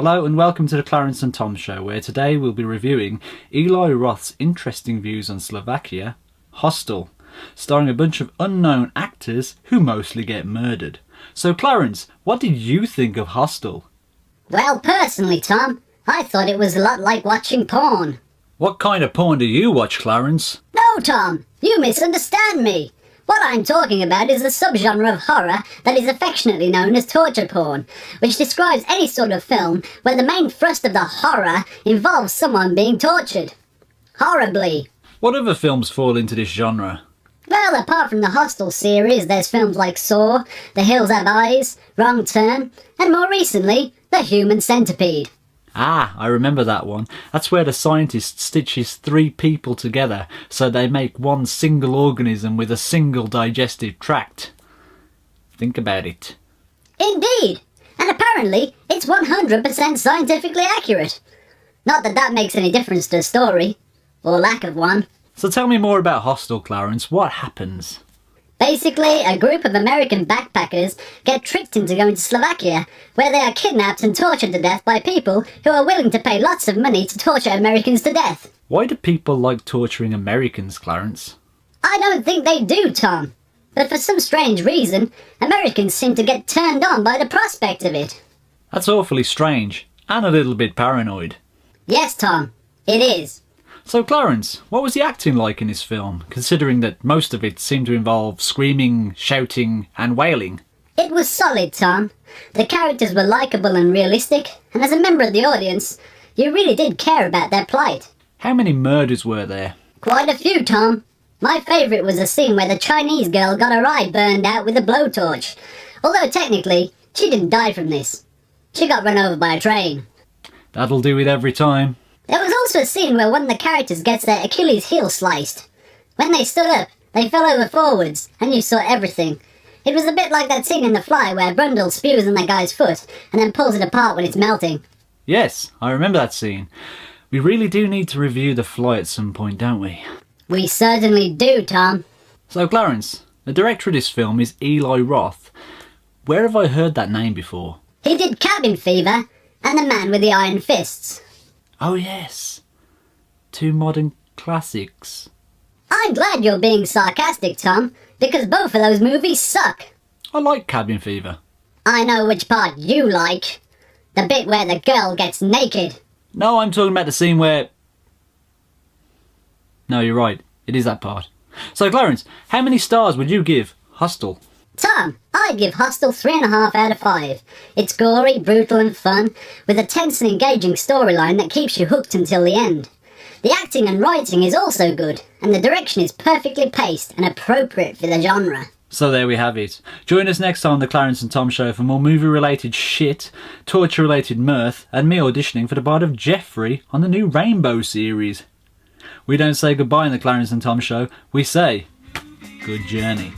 Hello and welcome to the Clarence and Tom Show, where today we'll be reviewing Eli Roth's interesting views on Slovakia, Hostel, starring a bunch of unknown actors who mostly get murdered. So Clarence, what did you think of Hostel? Well, personally, Tom, I thought it was a lot like watching porn. What kind of porn do you watch, Clarence? No, Tom, you misunderstand me. What I'm talking about is a subgenre of horror that is affectionately known as torture porn, which describes any sort of film where the main thrust of the horror involves someone being tortured. Horribly. What other films fall into this genre? Well, apart from the Hostel series, there's films like Saw, The Hills Have Eyes, Wrong Turn, and more recently, The Human Centipede. Ah, I remember that one. That's where the scientist stitches 3 people together so they make one single organism with a single digestive tract. Think about it. Indeed! And apparently, it's 100% scientifically accurate. Not that that makes any difference to the story, or lack of one. So tell me more about Hostel, Clarence. What happens? Basically, a group of American backpackers get tricked into going to Slovakia, where they are kidnapped and tortured to death by people who are willing to pay lots of money to torture Americans to death. Why do people like torturing Americans, Clarence? I don't think they do, Tom. But for some strange reason, Americans seem to get turned on by the prospect of it. That's awfully strange, and a little bit paranoid. Yes, Tom, it is. So Clarence, what was the acting like in this film, considering that most of it seemed to involve screaming, shouting and wailing? It was solid, Tom. The characters were likeable and realistic, and as a member of the audience, you really did care about their plight. How many murders were there? Quite a few, Tom. My favourite was the scene where the Chinese girl got her eye burned out with a blowtorch. Although technically, she didn't die from this. She got run over by a train. That'll do it every time. There was also a scene where one of the characters gets their Achilles heel sliced. When they stood up, they fell over forwards, and you saw everything. It was a bit like that scene in The Fly where Brundle spews on that guy's foot, and then pulls it apart when it's melting. Yes, I remember that scene. We really do need to review The Fly at some point, don't we? We certainly do, Tom. So Clarence, the director of this film is Eli Roth. Where have I heard that name before? He did Cabin Fever and The Man with the Iron Fists. Oh yes, 2 modern classics. I'm glad you're being sarcastic, Tom, because both of those movies suck. I like Cabin Fever. I know which part you like. The bit where the girl gets naked. No, I'm talking about the scene where... No, you're right, it is that part. So Clarence, how many stars would you give Hostel? Tom, I'd give Hostel 3.5 out of 5. It's gory, brutal and fun, with a tense and engaging storyline that keeps you hooked until the end. The acting and writing is also good, and the direction is perfectly paced and appropriate for the genre. So there we have it. Join us next time on the Clarence and Tom Show for more movie-related shit, torture-related mirth, and me auditioning for the part of Jeffrey on the new Rainbow series. We don't say goodbye in the Clarence and Tom Show, we say good journey.